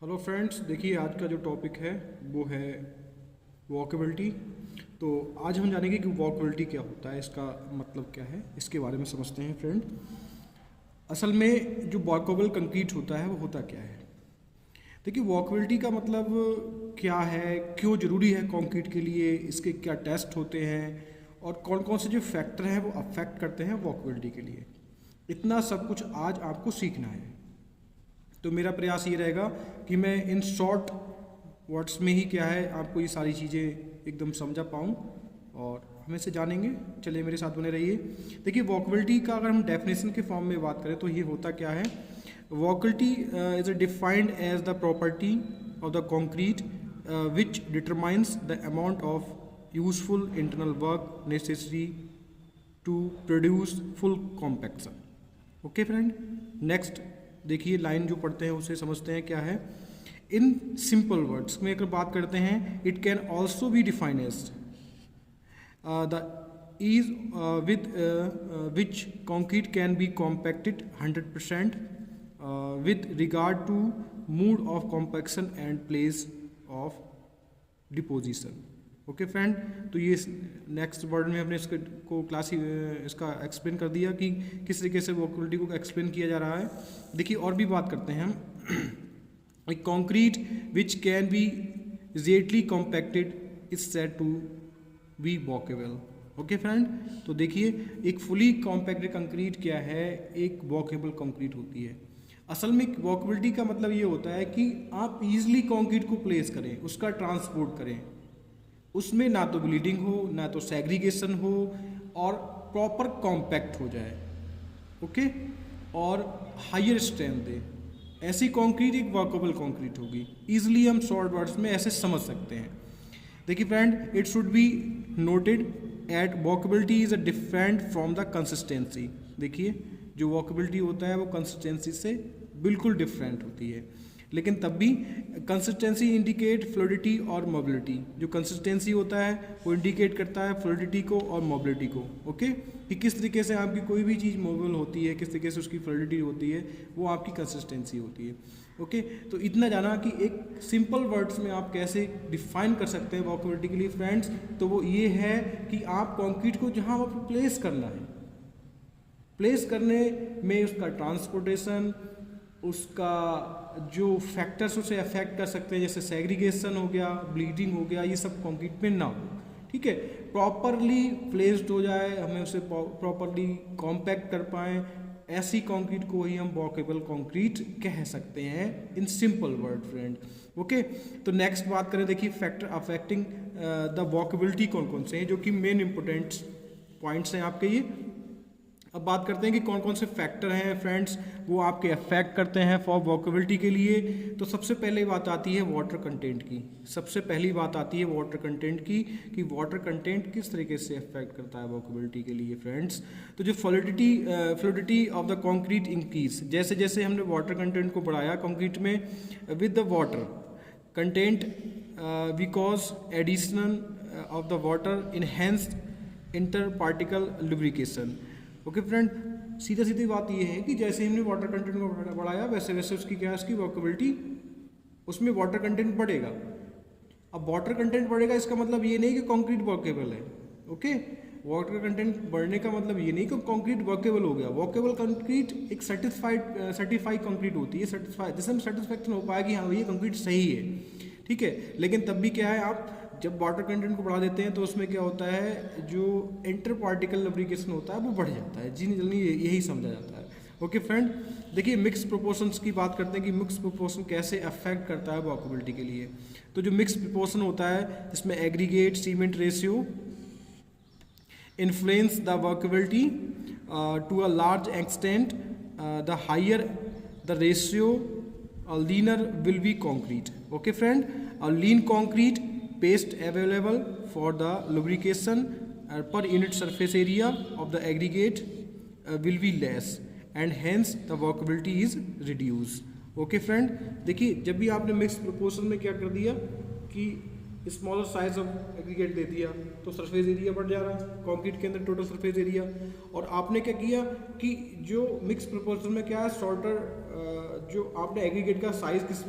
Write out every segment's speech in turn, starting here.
Hello friends, देखिए आज का जो टॉपिक है वो है वॉकेबिलिटी। तो आज हम जानेंगे कि वॉकेबिलिटी क्या होता है, इसका मतलब क्या है, इसके बारे में समझते हैं फ्रेंड। असल में जो वॉकेबल कंक्रीट होता है वो होता क्या है। देखिए वॉकेबिलिटी का मतलब क्या है, क्यों ज़रूरी है कंक्रीट के लिए, इसके क्या टेस्ट होते हैं और कौन कौन से जो फैक्टर हैं वो अफेक्ट करते हैं वॉकेबिलिटी के लिए। इतना सब कुछ आज आपको सीखना है। तो मेरा प्रयास ये रहेगा कि मैं इन शॉर्ट वर्ड्स में ही क्या है आपको ये सारी चीज़ें एकदम समझा पाऊँ और हम इसे जानेंगे। चलिए मेरे साथ बने रहिए। देखिए वॉकेबिलिटी का अगर हम डेफिनेशन के फॉर्म में बात करें तो ये होता क्या है। Workability is defined as the property of the concrete which determines the amount of useful internal work necessary to produce full compaction. Okay friend, next देखिए लाइन जो पढ़ते हैं उसे समझते हैं क्या है। इन सिंपल वर्ड्स में अगर बात करते हैं, it can also be define as the ease with which concrete can be compacted 100% with regard to mode of compaction and place of deposition। Okay friend, तो ये नेक्स्ट वर्ड में हमने इसको इसका एक्सप्लेन कर दिया कि किस तरीके से वॉकेबिलिटी को एक्सप्लेन किया जा रहा है। देखिए और भी बात करते हैं हम। एक concrete which can be easily compacted is said to be workable. Okay friend, तो देखिए एक फुली कॉम्पैक्टेड कंक्रीट क्या है, एक वॉकेबल कंक्रीट होती है। असल में वॉकेबिलिटी का मतलब ये होता है कि आप इजीली कंक्रीट को प्लेस करें, उसका ट्रांसपोर्ट करें, उसमें ना तो ब्लीडिंग हो ना तो सेग्रीगेशन हो और प्रॉपर कॉम्पैक्ट हो जाए। ओके, और हायर स्ट्रेंथ दे। ऐसी कंक्रीट एक वॉकेबल कंक्रीट होगी। इजीली हम शॉर्ट वर्ड्स में ऐसे समझ सकते हैं। देखिए friend, it should be noted at workability is a different from the consistency. देखिए जो वॉकेबिलिटी होता है वो कंसिस्टेंसी से बिल्कुल डिफरेंट होती है, लेकिन तब भी कंसिस्टेंसी इंडिकेट फ्लूइडिटी और मोबिलिटी। जो कंसिस्टेंसी होता है वो इंडिकेट करता है फ्लूइडिटी को और मोबिलिटी को। ओके, कि किस तरीके से आपकी कोई भी चीज़ मोबल होती है, किस तरीके से उसकी फ्लूइडिटी होती है, वो आपकी कंसिस्टेंसी होती है। ओके, तो इतना जाना कि एक सिंपल वर्ड्स में आप कैसे डिफाइन कर सकते हैं वॉकेबिलिटी के लिए फ्रेंड्स, तो वो ये है कि आप कंक्रीट को जहाँ आप प्लेस करना है, प्लेस करने में उसका ट्रांसपोर्टेशन, उसका जो फैक्टर्स उसे अफेक्ट कर सकते हैं जैसे सेग्रीगेशन हो गया, ब्लीडिंग हो गया, ये सब कंक्रीट में ना हो। ठीक है, प्रॉपरली प्लेस्ड हो जाए, हमें उसे प्रॉपरली कॉम्पैक्ट कर पाएँ, ऐसी कंक्रीट को ही हम वॉकेबल कंक्रीट कह सकते हैं in simple word friend. Okay, तो नेक्स्ट बात करें। देखिए फैक्टर अफेक्टिंग द वॉकेबिलिटी कौन कौन से हैं, जो कि मेन इंपोर्टेंट पॉइंट्स हैं आपके ये। अब बात करते हैं कि कौन कौन से फैक्टर हैं फ्रेंड्स वो आपके अफेक्ट करते हैं फॉर वॉकेबिलिटी के लिए। तो सबसे पहले बात आती है वाटर कंटेंट की। सबसे पहली बात आती है वाटर कंटेंट की कि वाटर कंटेंट किस तरीके से अफेक्ट करता है वॉकेबिलिटी के लिए फ्रेंड्स। तो जो fluidity of the concrete increase, जैसे जैसे हमने वाटर कंटेंट को बढ़ाया कंक्रीट में with the water content because additional of the water enhance inter particle lubrication. Okay friend, सीधा सीधी बात ये है कि जैसे हमने वाटर कंटेंट को बढ़ाया वैसे वैसे उसकी क्या है, उसकी वॉकेबिलिटी, उसमें वाटर कंटेंट बढ़ेगा। अब वाटर कंटेंट बढ़ेगा इसका मतलब ये नहीं कि कंक्रीट वॉकेबल है। ओके, वाटर कंटेंट बढ़ने का मतलब ये नहीं कि कंक्रीट वॉकेबल हो गया। वॉकेबल कंक्रीट एक सर्टिफाइड कंक्रीट होती है, जिससे हम सेटिस्फैक्शन हो पाएगी हाँ ये कंक्रीट सही है। ठीक है, लेकिन तब भी क्या है, आप जब वाटर कंटेंट को बढ़ा देते हैं तो उसमें क्या होता है, जो इंटर पार्टिकल लुब्रिकेशन होता है वो बढ़ जाता है। जी जल्दी यही समझा जाता है। ओके फ्रेंड, देखिए मिक्स प्रोपोर्शंस की बात करते हैं कि मिक्स प्रोपोर्शन कैसे अफेक्ट करता है वॉकेबिलिटी के लिए। तो जो मिक्स प्रोपोर्शन होता है इसमें aggregate cement ratio influence the workability to a large extent. The higher the ratio leaner will be concrete. Okay friend, a lean concrete paste available for the lubrication per unit surface area of the aggregate will be less and hence the workability is reduced। Okay friend, देखिए जब भी आपने mix proportion में क्या कर दिया कि smaller size of aggregate दे दिया तो सरफेस एरिया बढ़ जा रहा है कंक्रीट के अंदर, टोटल सरफेस एरिया। और आपने क्या किया कि जो मिक्स प्रोपोर्शन में क्या है, शॉर्टर जो आपने एग्रीगेट का साइज किस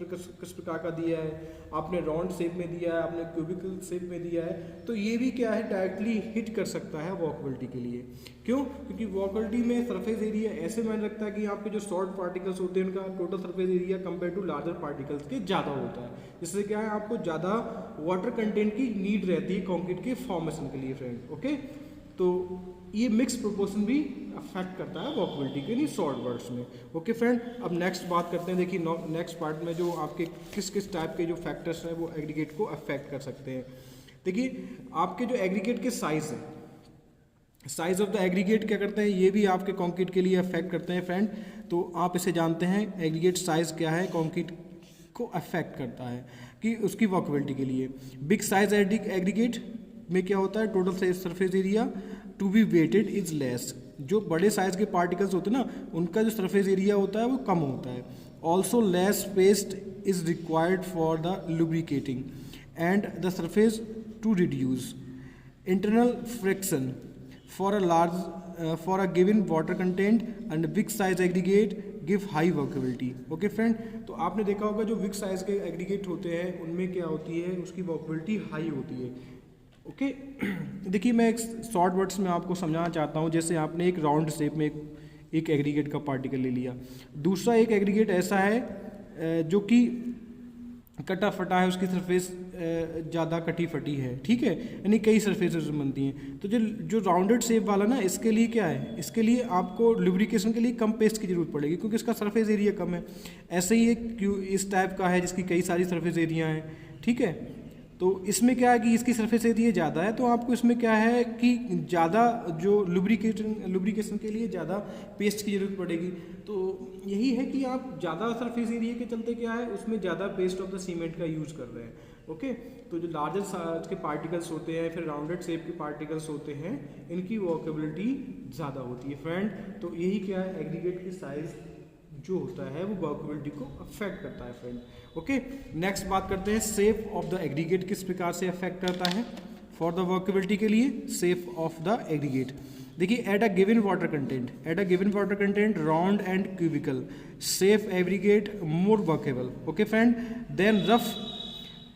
किस प्रकार का दिया है, आपने राउंड शेप में दिया है, आपने क्यूबिकल शेप में दिया है, तो ये भी क्या है डायरेक्टली हिट कर सकता है वॉकेबिलिटी के लिए। क्यों? क्योंकि वॉकेबिलिटी में सरफेस एरिया ऐसे मायने रखता है कि आपके जो सॉल्ट पार्टिकल्स होते हैं उनका total surface area compare to larger particles के ज़्यादा होता है, जिससे क्या है आपको ज़्यादा वाटर कंटेंट की नीड रहती है कंक्रीट के फॉर्मेशन के लिए फ्रेंड। ओके, तो ये मिक्स प्रोपोर्शन भी अफेक्ट करता है वॉकेबिलिटी के लिए शॉर्ट वर्ड्स में। ओके फ्रेंड, अब नेक्स्ट बात करते हैं। देखिए नेक्स्ट पार्ट में जो आपके किस किस टाइप के जो फैक्टर्स हैं वो एग्रीगेट को अफेक्ट कर सकते हैं। देखिए आपके जो एग्रीगेट के साइज है, साइज ऑफ द एग्रीगेट क्या करते हैं, ये भी आपके कंक्रीट के लिए अफेक्ट करते हैं फ्रेंड। तो आप इसे जानते हैं एग्रीगेट साइज क्या है, कंक्रीट को अफेक्ट करता है कि उसकी वॉकेबिलिटी के लिए। बिग साइज एग्रीगेट में क्या होता है, total surface area to be wetted is less. जो बड़े साइज के पार्टिकल्स होते हैं ना, उनका जो सरफेस एरिया होता है वो कम होता है। Also less paste is required for the lubricating and the surface to reduce internal friction for a given water content and big size aggregate give high workability। Okay friend, तो आपने देखा होगा जो बिग साइज के aggregate होते हैं उनमें क्या होती है, उसकी वर्कबिलिटी हाई होती है। ओके देखिए मैं एक शॉर्ट वर्ड्स में आपको समझाना चाहता हूँ। जैसे आपने एक राउंड शेप में एक एग्रीगेट का पार्टिकल ले लिया, दूसरा एक एग्रीगेट ऐसा है जो कि कटा फटा है, उसकी सरफेस ज़्यादा कटी फटी है, ठीक है, यानी कई सरफेसेस बनती हैं। तो जो राउंडेड शेप वाला ना, इसके लिए क्या है, इसके लिए आपको लुब्रिकेशन के लिए कम पेस्ट की जरूरत पड़ेगी क्योंकि इसका सरफेस एरिया कम है। ऐसे ही एक इस टाइप का है जिसकी कई सारी सरफेस एरिया हैं, ठीक है। तो इसमें क्या है कि इसकी सरफेस एरिया ज़्यादा है, तो आपको इसमें क्या है कि ज़्यादा जो लुब्रिकेशन के लिए ज़्यादा पेस्ट की ज़रूरत पड़ेगी। तो यही है कि आप ज़्यादा सरफेस एरिया के चलते क्या है, उसमें ज़्यादा पेस्ट ऑफ द सीमेंट का यूज़ कर रहे हैं। ओके, तो जो लार्जर साइज के पार्टिकल्स होते हैं, फिर राउंडेड शेप के पार्टिकल्स होते हैं, इनकी वॉकेबिलिटी ज़्यादा होती है फ्रेंड। तो यही क्या है, एग्रीगेट की साइज़ जो होता है वो वर्कबिलिटी को अफेक्ट करता है फ्रेंड। ओके, नेक्स्ट बात करते हैं शेप ऑफ द एग्रीगेट किस प्रकार से अफेक्ट करता है फॉर द वर्कबिलिटी के लिए। शेप ऑफ द एग्रीगेट, देखिए at a given water content round and cubical shape aggregate more workable. Okay friend, then rough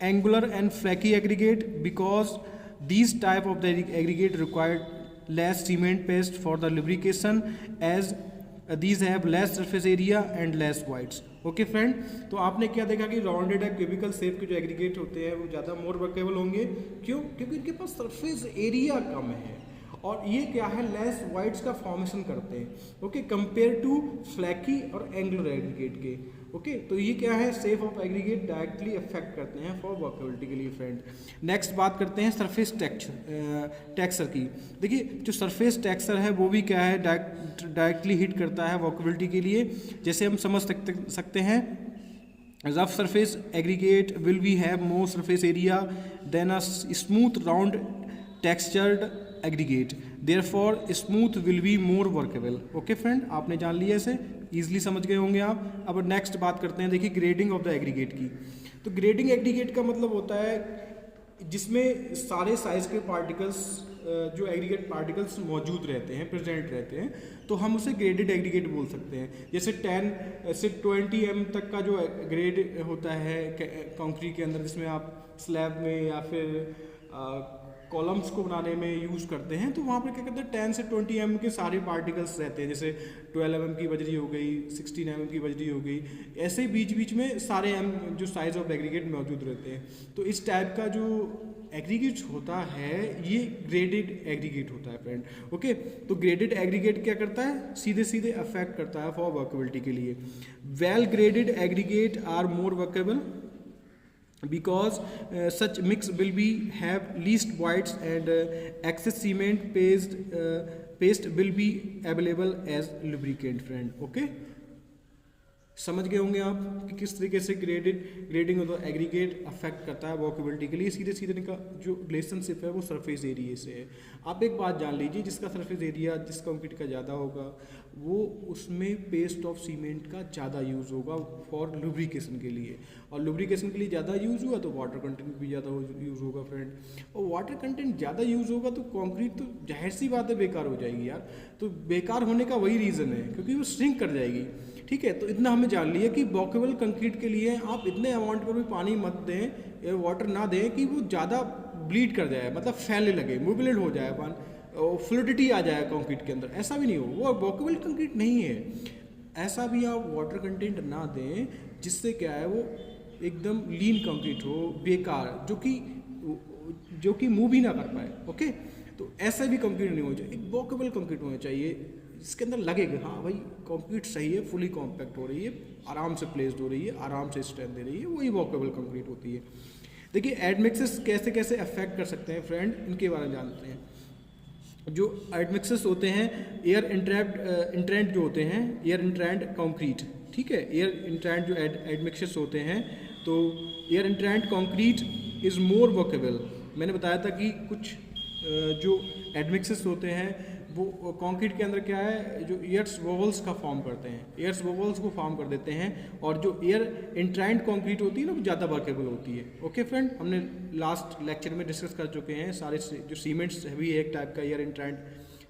angular and flaky aggregate because these type of the aggregate required less cement paste for the lubrication as these have less surface area and less voids। Okay friend, तो आपने क्या देखा कि rounded या cubical shape के जो aggregate होते हैं वो ज़्यादा मोर वर्केबल होंगे। क्यों? क्योंकि इनके पास सरफेस एरिया कम है और ये क्या है, लेस वाइड्स का फॉर्मेशन करते हैं। ओके, कंपेयर टू फ्लैकी और एंगुलर एग्रीगेट के। ओके, तो ये क्या है, shape of aggregate directly affect करते हैं फॉर वर्केबिलिटी के लिए फ्रेंड। नेक्स्ट बात करते हैं सरफेस टेक्सचर की। देखिए जो सरफेस टेक्सचर है वो भी क्या है, डायरेक्टली हिट करता है वर्केबिलिटी के लिए। जैसे हम समझ सकते हैं rough surface aggregate will be have more surface area than a smooth round textured aggregate, therefore smooth will be more workable. Okay friend, आपने जान लिया, इसे इजीली समझ गए होंगे आप। अब नेक्स्ट बात करते हैं, देखिए ग्रेडिंग ऑफ द एग्रीगेट की। तो ग्रेडिंग एग्रीगेट का मतलब होता है जिसमें सारे साइज के पार्टिकल्स जो एग्रीगेट पार्टिकल्स मौजूद रहते हैं, प्रेजेंट रहते हैं, तो हम उसे ग्रेडेड एग्रीगेट बोल सकते हैं। जैसे 10 से 20 m तक का जो ग्रेड होता है कंक्रीट के अंदर, जिसमें आप स्लैब में या फिर कॉलम्स को बनाने में यूज़ करते हैं, तो वहाँ पर क्या करते हैं 10 से 20 mm के सारे पार्टिकल्स रहते हैं। जैसे 12 mm की बजरी हो गई, 16 mm की बजरी हो गई, ऐसे बीच बीच में सारे जो साइज ऑफ एग्रीगेट मौजूद रहते हैं। तो इस टाइप का जो एग्रीगेट होता है ये ग्रेडेड एग्रीगेट होता है फ्रेंड। ओके, तो ग्रेडेड एग्रीगेट क्या करता है, सीधे सीधे अफेक्ट करता है फॉर वर्केबिलिटी के लिए। Well graded aggregate are more workable because such mix will be have least voids and excess cement paste will be available as lubricant friend। okay, समझ गए होंगे आप कि किस तरीके से grading of the aggregate affect करता है वर्केबिलिटी के लिए। सीधे सीधे इनका जो रिलेशनशिप है वो सरफेस एरिया से है। आप एक बात जान लीजिए, जिसका सरफेस एरिया जिस कंक्रीट का ज़्यादा होगा वो उसमें पेस्ट ऑफ सीमेंट का ज़्यादा यूज़ होगा फॉर लुब्रिकेशन के लिए, और लुब्रिकेशन के लिए ज़्यादा यूज़ हुआ तो वाटर कंटेंट भी ज़्यादा यूज़ होगा फ्रेंड, और वाटर कंटेंट ज़्यादा यूज़ होगा तो कंक्रीट तो जाहिर सी बात है बेकार हो जाएगी यार। तो बेकार होने का वही रीज़न है क्योंकि वो श्रिंक कर जाएगी। ठीक है, तो इतना हमें जान लिया कि वॉकेबल कंक्रीट के लिए आप इतने अमाउंट पर भी पानी मत दें, वाटर ना दें कि वो ज़्यादा ब्लीड कर जाए, मतलब फैलने लगे, मोबिलेट हो जाए, फ्लूडिटी आ जाए कंक्रीट के अंदर। ऐसा भी नहीं हो, वो वॉकेबल कंक्रीट नहीं है। ऐसा भी आप वाटर कंटेंट ना दें जिससे क्या है वो एकदम लीन कंक्रीट हो, बेकार, जो कि मूव भी ना कर पाए। ओके, तो ऐसा भी कंक्रीट नहीं होना चाहिए, एक वॉकेबल कंक्रीट होना चाहिए इसके अंदर लगेगा हाँ भाई कंक्रीट सही है, फुली कॉम्पैक्ट हो रही है, आराम से प्लेस्ड हो रही है, आराम से स्ट्रेंथ दे रही है, वही वॉकेबल कंक्रीट होती है। देखिए एडमिक्सेस कैसे कैसे अफेक्ट कर सकते हैं फ्रेंड, इनके बारे में जानते हैं। जो एडमिक्सेस होते हैं एयर इंट्रेंट जो होते हैं, एयर इंट्रेंट कंक्रीट, ठीक है, एयर इंट्रेंट जो एडमिक्सेस होते हैं, तो air entrained concrete is more workable. मैंने बताया था कि कुछ जो एडमिक्सेस होते हैं वो कंक्रीट के अंदर क्या है, जो एयर्स वोवल्स का फॉर्म करते हैं, एयर्स वोवल्स को फॉर्म कर देते हैं, और जो एयर इंट्राइंड कंक्रीट होती है ना वो ज़्यादा वर्केबल होती है। ओके फ्रेंड, हमने लास्ट लेक्चर में डिस्कस कर चुके हैं सारे जो सीमेंट्स भी एक टाइप का एयर इंट्राइंड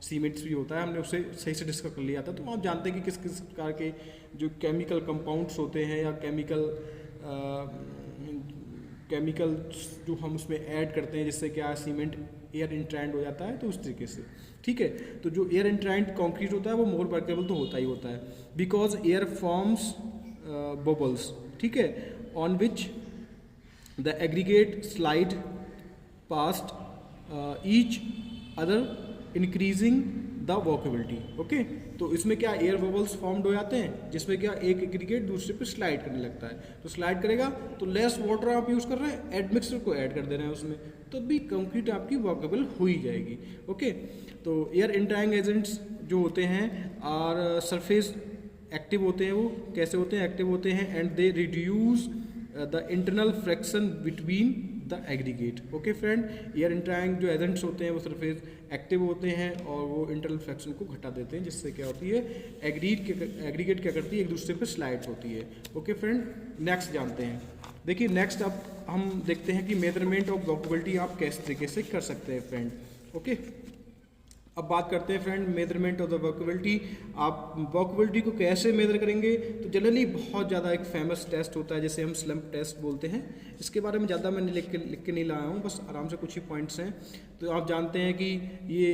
सीमेंट्स भी होता है, हमने उसे सही से डिस्कस कर लिया था। तो आप जानते हैं कि किस किस प्रकार के जो केमिकल कंपाउंड्स होते हैं या केमिकल जो हम उसमें ऐड करते हैं जिससे क्या सीमेंट एयर इंट्राइंड हो जाता है, तो उस तरीके से। ठीक है, तो जो एयर इंट्राइंड कंक्रीट होता है वो मोर वर्केबल तो होता ही होता है, बिकॉज एयर फॉर्म्स बबल्स, ठीक है, on which the aggregate slide past each other increasing the workability. Okay, तो इसमें क्या एयर बबल्स फॉर्म्ड हो जाते हैं जिसमें क्या एक एग्रीगेट दूसरे पे स्लाइड करने लगता है, तो स्लाइड करेगा तो लेस वाटर आप यूज़ कर रहे हैं, एडमिक्सर को ऐड कर दे रहे हैं उसमें, तो भी कंक्रीट आपकी वॉकेबल हो ही जाएगी। ओके, तो एयर इंट्राइंग एजेंट्स जो होते हैं और सरफेस एक्टिव होते हैं, वो कैसे होते हैं, एक्टिव होते हैं, and they reduce the internal friction between the aggregate. Okay friend, air entraining जो एजेंट्स होते हैं वो सरफेस एक्टिव होते हैं और वो इंटरनल फ्रिक्शन को घटा देते हैं, जिससे क्या होती है एग्रीगेट क्या करती है, एक दूसरे पे स्लाइड होती है। ओके फ्रेंड, नेक्स्ट जानते हैं। देखिए नेक्स्ट अब हम देखते हैं कि मेजरमेंट ऑफ वॉकेबिलिटी आप किस तरीके से कर सकते हैं फ्रेंड। ओके, अब बात करते हैं फ्रेंड मेजरमेंट ऑफ द वॉकेबिलिटी। आप वॉकेबिलिटी को कैसे मेजर करेंगे, तो जनरली बहुत ज़्यादा एक फेमस टेस्ट होता है जिसे हम स्लम्प टेस्ट बोलते हैं। इसके बारे में ज़्यादा मैंने लिख के नहीं लाया हूँ, बस आराम से कुछ ही पॉइंट्स हैं। तो आप जानते हैं कि ये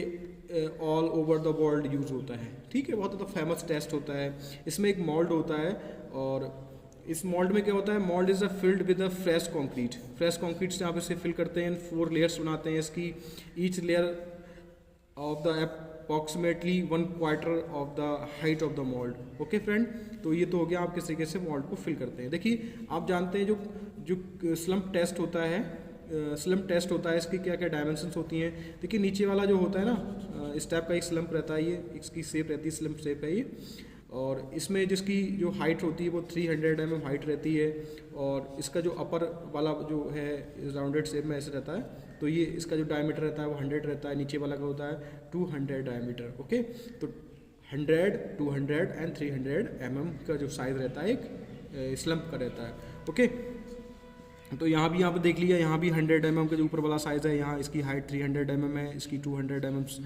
all over the world use होता है, ठीक है, बहुत ज़्यादा फेमस टेस्ट होता है। इसमें एक मोल्ड होता है और इस मोल्ड में क्या होता है, mould is a filled with a fresh concrete. Fresh concrete से आप इसे फिल करते हैं, 4 लेयर्स बनाते हैं इसकी, each layer of the approximately 1/4 of the height of the mould. Okay friend, तो ये तो हो गया आप किस तरीके से मोल्ड को फिल करते हैं। देखिए आप जानते हैं जो स्लम्प टेस्ट होता है, स्लम्प टेस्ट होता है, इसकी क्या क्या डायमेंशंस होती हैं। देखिए नीचे वाला जो होता है ना, इस टाइप का एक स्लम्प रहता है, ये इसकी शेप रहती है, स्लम्प शेप है ये, और इसमें जिसकी जो हाइट होती है वो 300 mm हाइट रहती है, और इसका जो अपर वाला जो है राउंडेड शेप में ऐसे रहता है, तो ये इसका जो डायमीटर रहता है वो 100 रहता है, नीचे वाला का होता है 200 डायमीटर। ओके, तो 100, 200 एंड 300 mm का जो साइज़ रहता है एक स्लम्प का रहता है। ओके, तो यहाँ भी आप देख लिया, यहाँ भी 100 mm का जो ऊपर वाला साइज़ है, यहाँ इसकी हाइट 300 mm है, इसकी 200 mm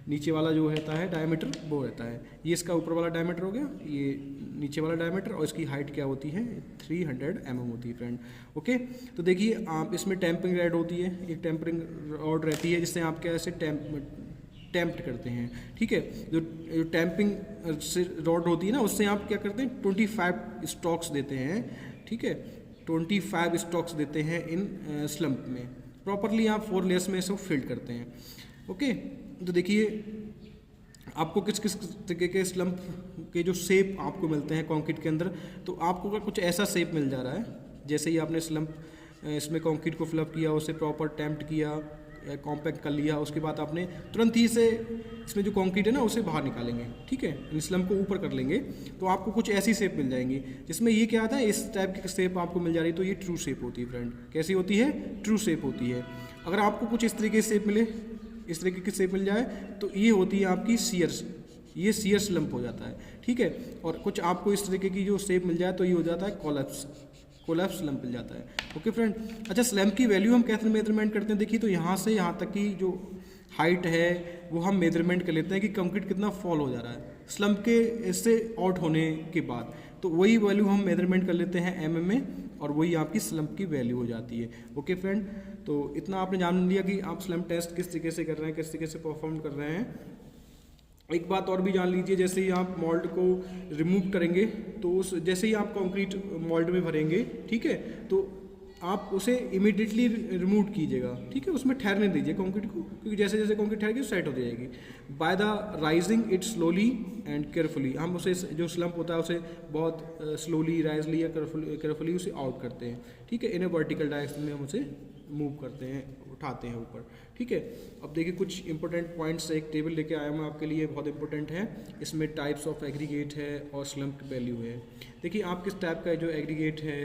नीचे वाला जो रहता है डायमीटर वो रहता है। ये इसका ऊपर वाला डायमीटर हो गया, ये नीचे वाला डायमीटर, और इसकी हाइट क्या होती है 300 mm होती है फ्रेंड। ओके, तो देखिए आप इसमें टैंपिंग रॉड होती है, एक टैंपरिंग रॉड रहती है जिससे आप क्या ऐसे टैम्प्ट करते हैं, ठीक है। जो टैंपिंग से रॉड होती है ना, उससे आप क्या करते हैं 25 स्टॉक्स देते हैं, ठीक है, 25 स्टॉक्स देते हैं इन स्लम्प में। प्रॉपरली आप 4 लेयर्स में इसको फिल्ड करते हैं। ओके, तो देखिए आपको किस किस तरीके के स्लम्प के जो शेप आपको मिलते हैं कंक्रीट के अंदर, तो आपको अगर कुछ ऐसा शेप मिल जा रहा है, जैसे ही आपने स्लम्प इसमें कंक्रीट को फिलअप किया, उसे प्रॉपर टैम्प्ट किया, कॉम्पैक्ट कर लिया, उसके बाद आपने तुरंत ही से इसमें जो कंक्रीट है ना उसे बाहर निकालेंगे, ठीक है, स्लम्प को ऊपर कर लेंगे, तो आपको कुछ ऐसी शेप मिल जाएंगी जिसमें ये क्या आता है, इस टाइप की शेप आपको मिल जा रही है, तो ये ट्रू शेप होती है फ्रेंड। कैसी होती है, ट्रू शेप होती है। अगर आपको कुछ इस तरीके से शेप मिले, इस तरीके की शेप मिल जाए, तो ये होती है आपकी शियर, ये शियर स्लम्प हो जाता है, ठीक है। और कुछ आपको इस तरीके की जो शेप मिल जाए तो ये हो जाता है कोलैप्स स्लम्प मिल जाता है। ओके फ्रेंड, अच्छा स्लम्प की वैल्यू हम कैसे मेजरमेंट करते हैं, देखिए तो यहाँ से यहाँ तक की जो हाइट है वो हम मेजरमेंट कर लेते हैं कि कंक्रीट कितना फॉल हो जा रहा है स्लम्प के इससे आउट होने के बाद, तो वही वैल्यू हम मेजरमेंट कर लेते हैं mm में और वही आपकी स्लम्प की वैल्यू हो जाती है। ओके फ्रेंड, तो इतना आपने जान लिया कि आप स्लम्प टेस्ट किस तरीके से कर रहे हैं, किस तरीके से परफॉर्म कर रहे हैं। एक बात और भी जान लीजिए, जैसे ही आप मोल्ड को रिमूव करेंगे तो उस जैसे ही आप कंक्रीट मोल्ड में भरेंगे, ठीक है, तो आप उसे इमीडिएटली रिमूव कीजिएगा, ठीक है, उसमें ठहरने दीजिए कंक्रीट को, क्योंकि जैसे जैसे कंक्रीट ठहरेगी सेट हो जाएगी। By the rising it slowly and carefully, हम उसे जो स्लम्प होता है उसे बहुत स्लोली राइजली या केयरफुली उसे आउट करते हैं, ठीक है, इन ए वर्टिकल डायरेक्शन में हम उसे मूव करते हैं, उठाते हैं ऊपर, ठीक है। अब देखिए कुछ इंपॉर्टेंट पॉइंट्स, एक टेबल लेके आया हूँ आपके लिए, बहुत इंपॉर्टेंट है। इसमें टाइप्स ऑफ एग्रीगेट है और स्लम्प वैल्यू है। देखिए आप किस टाइप का जो एग्रीगेट है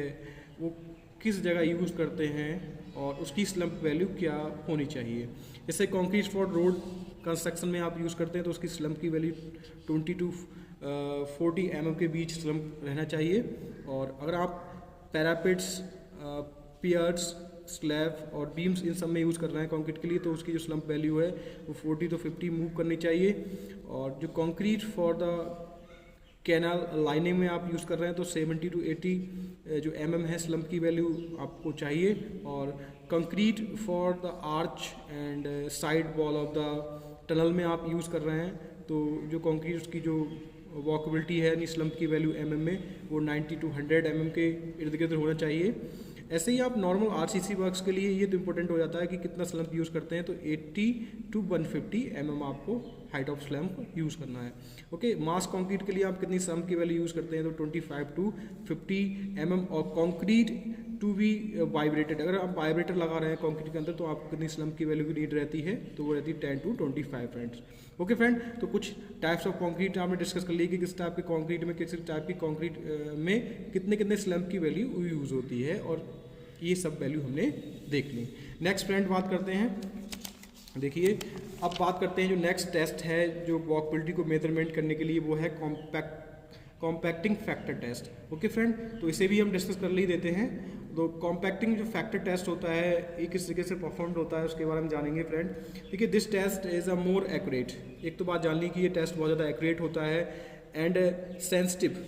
वो किस जगह यूज़ करते हैं और उसकी स्लम्प वैल्यू क्या होनी चाहिए। जैसे कंक्रीट फॉर रोड कंस्ट्रक्शन में आप यूज़ करते हैं तो उसकी स्लम्प की वैल्यू 20 to 40 mm के बीच स्लम्प रहना चाहिए। और अगर आप पैरापेट्स, पियर्स, स्लैब और बीम्स इन सब में यूज़ कर रहे हैं कंक्रीट के लिए तो उसकी जो स्लम्प वैल्यू है वो 40 to 50 मूव करनी चाहिए। और जो concrete for the canal lining में आप यूज़ कर रहे हैं तो 70 to 80 जो mm है स्लम्प की वैल्यू आपको चाहिए। और concrete for the arch and side wall of the tunnel में आप यूज़ कर रहे हैं तो जो कंक्रीट उसकी जो वॉकबिलिटी है यानी स्लम्प की वैल्यू mm में वो 90 to 100 mm के इर्द गिर्द होना चाहिए। ऐसे ही आप नॉर्मल आरसीसी वर्क्स के लिए ये तो इंपॉर्टेंट हो जाता है कि कितना स्लम्प यूज़ करते हैं, तो 80 to 150 mm आपको हाइट ऑफ स्लम्प यूज़ करना है। ओके, मास कंक्रीट के लिए आप कितनी स्लम्प की वैल्यू यूज़ करते हैं तो 25 to 50 mm। और कंक्रीट टू बी वाइब्रेटेड, अगर आप वाइब्रेटर लगा रहे हैं कंक्रीट के अंदर तो आपको कितनी स्लम्प की वैल्यू की नीड रहती है तो वो रहती है 10 to 25 फ्रेंड्स। ओके फ्रेंड, तो कुछ टाइप्स ऑफ कंक्रीट आपने डिस्कस कर ली कि किस टाइप के कंक्रीट में किस टाइप की कंक्रीट में कितने कितने स्लम्प की वैल्यू यूज़ होती है और ये सब वैल्यू हमने देख ली। नेक्स्ट फ्रेंड बात करते हैं, देखिए अब बात करते हैं जो नेक्स्ट टेस्ट है जो वॉकबिलिटी को मेजरमेंट करने के लिए वो है compacting factor test. Okay friend, तो इसे भी हम डिस्कस कर ही देते हैं। तो कॉम्पैक्टिंग जो फैक्टर टेस्ट होता है ये किस तरीके से परफॉर्म होता है उसके बारे में जानेंगे फ्रेंड। देखिए this test is a more accurate, एक तो बात जान ली कि ये टेस्ट बहुत ज़्यादा एक्यूरेट होता है and sensitive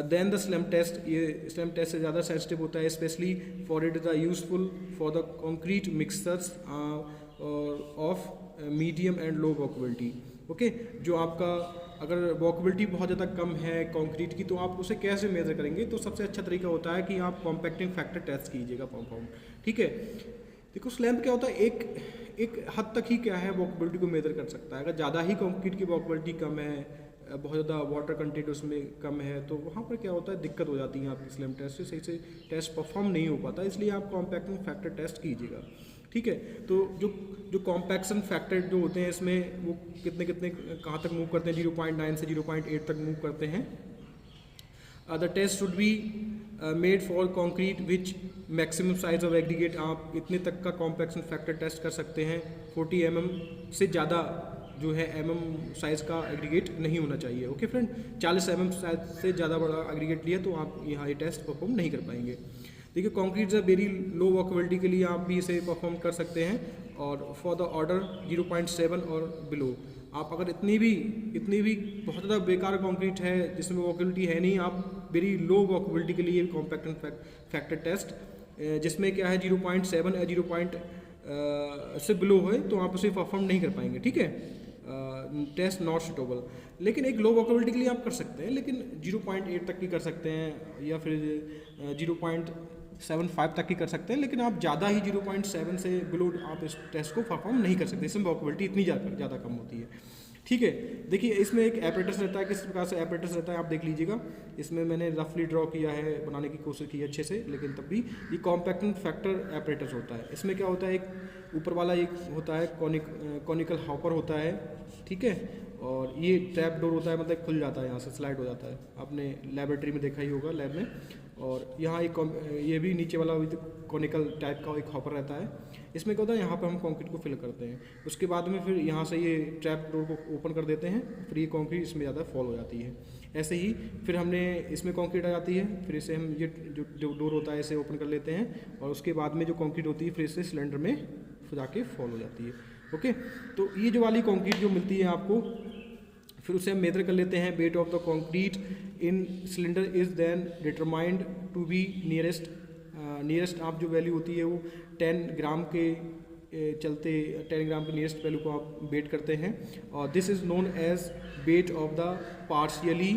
then the slump test. ये स्लम्प टेस्ट से ज़्यादा सेंसिटिव होता है, specially for it the useful for the concrete mixtures of medium and low workability. Okay, जो आपका अगर वॉकबिलिटी बहुत ज़्यादा कम है कंक्रीट की तो आप उसे कैसे मेजर करेंगे, तो सबसे अच्छा तरीका होता है कि आप कॉम्पैक्टिंग फैक्टर टेस्ट कीजिएगा परफॉर्म, ठीक है। देखो स्लैम्प क्या होता है, एक हद तक ही क्या है वॉकबिलिटी को मेजर कर सकता है। अगर ज़्यादा ही कंक्रीट की वॉकबिलिटी कम है, बहुत ज़्यादा वाटर कंटेंट उसमें कम है तो वहाँ पर क्या होता है दिक्कत हो जाती है, आपकी स्लैम्प टेस्ट से सही से टेस्ट परफॉर्म नहीं हो पाता, इसलिए आप कॉम्पैक्टिंग फैक्टर टेस्ट कीजिएगा, ठीक है। तो जो कॉम्पैक्शन फैक्टर जो होते हैं इसमें वो कितने कहाँ तक मूव करते हैं, 0.9 से 0.8 तक मूव करते हैं। The test should be made for concrete which maximum size of aggregate, आप इतने तक का कॉम्पैक्शन फैक्टर टेस्ट कर सकते हैं। 40 mm से ज़्यादा जो है mm साइज़ का एग्रीगेट नहीं होना चाहिए। ओके फ्रेंड, 40 mm साइज से ज़्यादा बड़ा एग्रीगेट लिया तो आप यहाँ ये टेस्ट परफॉर्म नहीं कर पाएंगे। देखिए कंक्रीट है वेरी लो वॉकबिलिटी के लिए आप भी इसे परफॉर्म कर सकते हैं। और फॉर द ऑर्डर 0.7 और बिलो, आप अगर इतनी भी बहुत ज़्यादा बेकार कंक्रीट है जिसमें वॉकबिलिटी है नहीं, आप वेरी लो वॉकबिलिटी के लिए कॉम्पैक्टिंग फैक्टर टेस्ट जिसमें क्या है 0.7 या 0. से बिलो है तो आप उसे परफॉर्म नहीं कर पाएंगे, ठीक है, टेस्ट नॉट सुटेबल। लेकिन एक लो वॉकबिलिटी के लिए आप कर सकते हैं, लेकिन 0.8 तक की कर सकते हैं या फिर 0.75 तक की कर सकते हैं, लेकिन आप ज़्यादा ही 0.7 से बिलो आप इस टेस्ट को परफॉर्म नहीं कर सकते, इसमें वॉकबिलिटी इतनी ज़्यादा कम होती है, ठीक है। देखिए इसमें एक एपरेटस रहता है, किस प्रकार से एपरेटस रहता है आप देख लीजिएगा। इसमें मैंने रफली ड्रॉ किया है, बनाने की कोशिश की है अच्छे से, लेकिन तब भी ये कॉम्पैक्टिंग फैक्टर एपरेटस होता है। इसमें क्या होता है, एक ऊपर वाला एक होता है कॉनिकल हॉपर होता है, ठीक है, और ये ट्रैप डोर होता है, मतलब खुल जाता है, यहाँ से स्लाइड हो जाता है, आपने लेबोरेटरी में देखा ही होगा लैब में। और यहाँ एक ये भी नीचे वाला कॉनिकल टाइप का एक हॉपर रहता है। इसमें क्या होता है, यहाँ पर हम कंक्रीट को फिल करते हैं, उसके बाद में फिर यहाँ से ये ट्रैप डोर को ओपन कर देते हैं, फिर ये कंक्रीट इसमें ज़्यादा फॉल हो जाती है। ऐसे ही फिर हमने इसमें कंक्रीट आ जाती है, फिर इसे हम ये जो डोर होता है इसे ओपन कर लेते हैं, और उसके बाद में जो कंक्रीट होती है फिर इसे सिलेंडर में जाके फॉल हो जाती है। ओके, तो ये जो वाली कंक्रीट जो मिलती है आपको, फिर उसे हम मेजर कर लेते हैं। Weight of the concrete in cylinder is then determined to be nearest आप जो वैल्यू होती है वो 10 ग्राम के चलते 10 ग्राम के नियरेस्ट वैल्यू को आप वेट करते हैं, और this is known as weight of the partially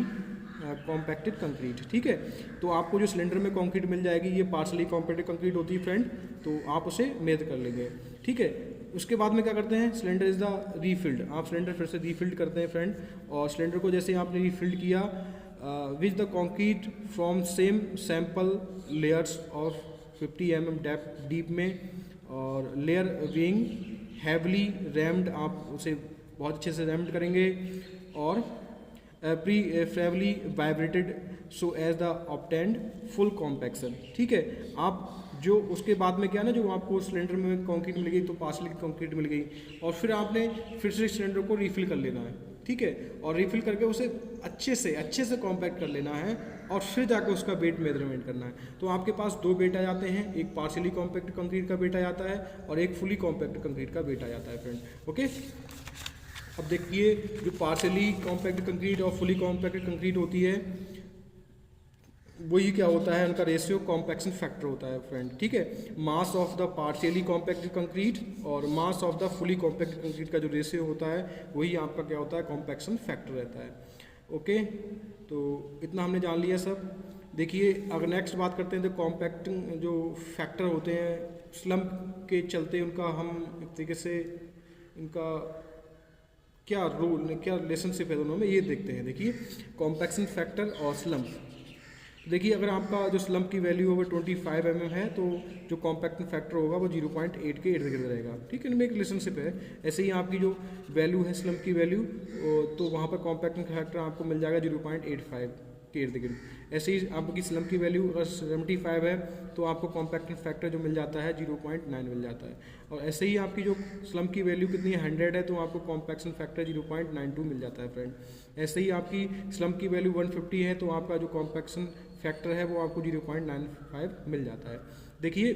compacted concrete. ठीक है, तो आपको जो सिलेंडर में कंक्रीट मिल जाएगी ये पार्शियली कॉम्पैक्टेड कंक्रीट होती है फ्रेंड, तो आप उसे मेजर कर लेंगे। ठीक है, उसके बाद में क्या करते हैं, सिलेंडर इज़ द रीफिल्ड, आप सिलेंडर फिर से रीफिल्ड करते हैं फ्रेंड, और सिलेंडर को जैसे आपने रीफिल्ड किया which the concrete from same sample layers of 50 mm deep में, और लेयर बीइंग हैवली रैम्ड, आप उसे बहुत अच्छे से रैम्ड करेंगे, और preferably vibrated so as the obtained full compaction. ठीक है, आप जो उसके बाद में क्या ना, जो आपको सिलेंडर में कंक्रीट मिल गई तो पार्शियली कंक्रीट मिल गई, और फिर आपने फिर से सिलेंडर को रिफिल कर लेना है। ठीक है, और रिफिल करके उसे अच्छे से कॉम्पैक्ट कर लेना है, और फिर जाकर उसका वेट मेजरमेंट करना है। तो आपके पास 2 वेट आ जाते हैं, एक पार्शियली कॉम्पैक्ट कंक्रीट का वेट आ जाता है और एक फुली कॉम्पैक्ट कंक्रीट का वेट आ जाता है फ्रेंड। ओके, अब देखिए जो पार्शियली कॉम्पैक्ट कंक्रीट और फुली कॉम्पैक्ट कंक्रीट होती है वही क्या होता है, उनका रेशियो कॉम्पैक्शन फैक्टर होता है फ्रेंड। ठीक है, mass of the partially compacted concrete और mass of the fully compacted concrete का जो रेशियो होता है वही आपका क्या होता है, कॉम्पैक्शन फैक्टर रहता है। ओके, तो इतना हमने जान लिया सब। देखिए अगर नेक्स्ट बात करते हैं तो कॉम्पैक्टिंग जो फैक्टर होते हैं स्लम्प के चलते उनका हम एक तरीके से इनका क्या रोल क्या रिलेशनशिप है दोनों में, ये देखते हैं। देखिए कॉम्पैक्शन फैक्टर और स्लम्प, देखिए अगर आपका जो स्लम्प की वैल्यू होगा 25 mm है तो जो कॉम्पैक्शन फैक्टर होगा वो 0.8 के इर्द गिर्द रहेगा। ठीक है, इनमें एक रिलेशनशिप है। ऐसे ही आपकी जो वैल्यू है स्लम्प की वैल्यू, तो वहाँ पर कॉम्पैक्शन फैक्टर आपको मिल जाएगा 0.85 के इर्द गिर्द। ऐसे ही आपकी स्लम्प की वैल्यू अगर 75 है तो आपको कॉम्पैक्शन फैक्टर जो मिल जाता है 0.9 मिल जाता है। और ऐसे ही आपकी जो स्लम्प की वैल्यू कितनी है 100 है तो आपको कॉम्पैक्शन फैक्टर 0.92 मिल जाता है फ्रेंड। ऐसे ही आपकी स्लम्प की वैल्यू 150 है तो आपका जो कॉम्पैक्शन फैक्टर है वो आपको 0.95 मिल जाता है। देखिए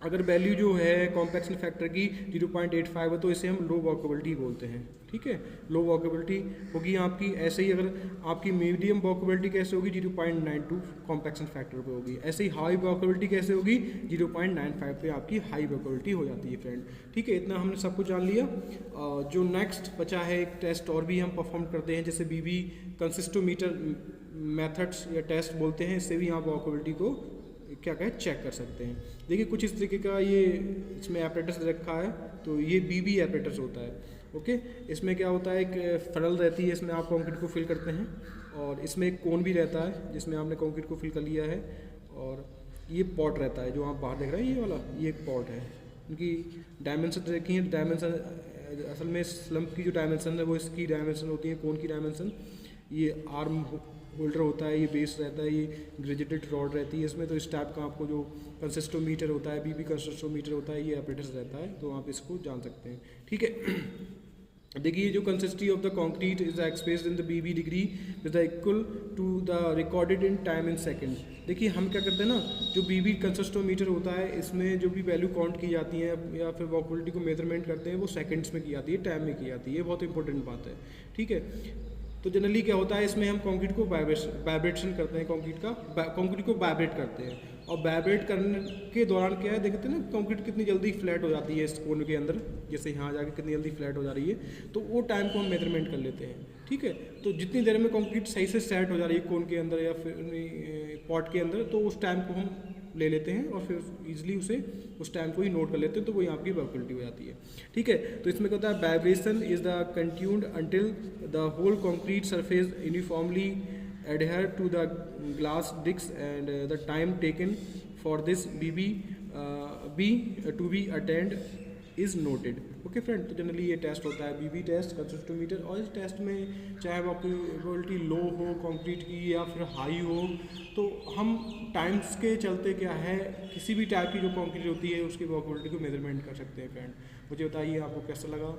अगर वैल्यू जो है कॉम्पैक्शन फैक्टर की 0.85 है तो इसे हम लो वर्केबिलिटी बोलते हैं। ठीक है, लो वर्केबिलिटी होगी आपकी। ऐसे ही अगर आपकी मीडियम वर्केबिलिटी कैसे होगी 0.92 कॉम्पैक्शन फैक्टर पे होगी। ऐसे ही हाई वर्केबिलिटी कैसे होगी 0.95 पे आपकी हाई वर्केबिलिटी हो जाती है फ्रेंड। ठीक है, इतना हमने सब कुछ जान लिया। जो नेक्स्ट बचा है एक टेस्ट और भी हम परफॉर्म करते हैं जैसे बीबी कंसिस्टोमीटर मेथड्स या टेस्ट बोलते हैं, इससे भी आप वर्केबिलिटी को क्या कहें चेक कर सकते हैं। देखिए कुछ इस तरीके का ये इसमें एपरेटस रखा है, तो ये बीबी एपरेटस होता है। ओके, इसमें क्या होता है एक फनल रहती है, इसमें आप कंक्रीट को फिल करते हैं और इसमें एक कोन भी रहता है जिसमें आपने कंक्रीट को फिल कर लिया है, और ये पॉट रहता है जो आप बाहर देख रहे हैं ये वाला, ये एक पॉट है। इनकी डायमेंशन देखी है, डायमेंशन असल में स्लम्प की जो डायमेंशन है वो इसकी डायमेंशन होती है, कोन की डायमेंशन। ये आर्म होल्डर होता है, ये बेस रहता है, ये ग्रेजुएटेड रॉड रहती है इसमें। तो इस टाइप का आपको जो कंसिस्टोमीटर होता है, बीबी कंसिस्टोमीटर होता है, ये एपरेटस रहता है, तो आप इसको जान सकते हैं। ठीक है, देखिए जो consistency of the concrete is expressed in the VB degree with equal to the recorded in time in second. देखिए हम क्या करते हैं ना, जो बीबी कंसिस्टोमीटर होता है इसमें जो भी वैल्यू काउंट की जाती है या फिर वर्केबिलिटी को मेजरमेंट करते हैं वो सेकंड्स में की जाती है, टाइम में की जाती है। ये बहुत इंपॉर्टेंट बात है। ठीक है, तो जनरली क्या होता है इसमें हम कंक्रीट को वाइब्रेशन करते हैं, कंक्रीट को वाइब्रेट करते हैं, और वाइब्रेट करने के दौरान क्या है देखते हैं ना कंक्रीट कितनी जल्दी फ्लैट हो जाती है इस कोन के अंदर, जैसे यहाँ जाके कितनी जल्दी फ्लैट हो जा रही है, तो वो टाइम को हम मेजरमेंट कर लेते हैं। ठीक है, तो जितनी देर में कंक्रीट सही से सेट हो जा रही है कोन के अंदर या फिर पॉट के अंदर, तो उस टाइम को हम ले लेते हैं और फिर इजीली उस टाइम को ही नोट कर लेते हैं, तो वही आपकी वर्केबिलिटी हो जाती है। ठीक है, तो इसमें क्या होता है, vibration is the continued until the whole concrete surface uniformly adhere to the glass discs and the time taken for this to be attained is noted. Okay friend, तो जनरली ये टेस्ट होता है बीबी टेस्ट, कंसिस्टोमीटर, और इस test में चाहे वॉकेबिलिटी लो हो concrete की या फिर हाई हो, तो हम टाइम्स के चलते क्या है किसी भी टाइप की जो कंक्रीट होती है उसकी वॉकेबिलिटी को मेजरमेंट कर सकते हैं फ्रेंड। मुझे बताइए आपको कैसा लगा।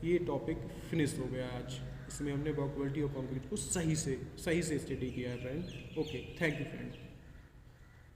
ये टॉपिक फिनिश हो गया आज, इसमें हमने वॉकेबिलिटी और कंक्रीट को सही से स्टडी किया है friend. Okay, thank you friend.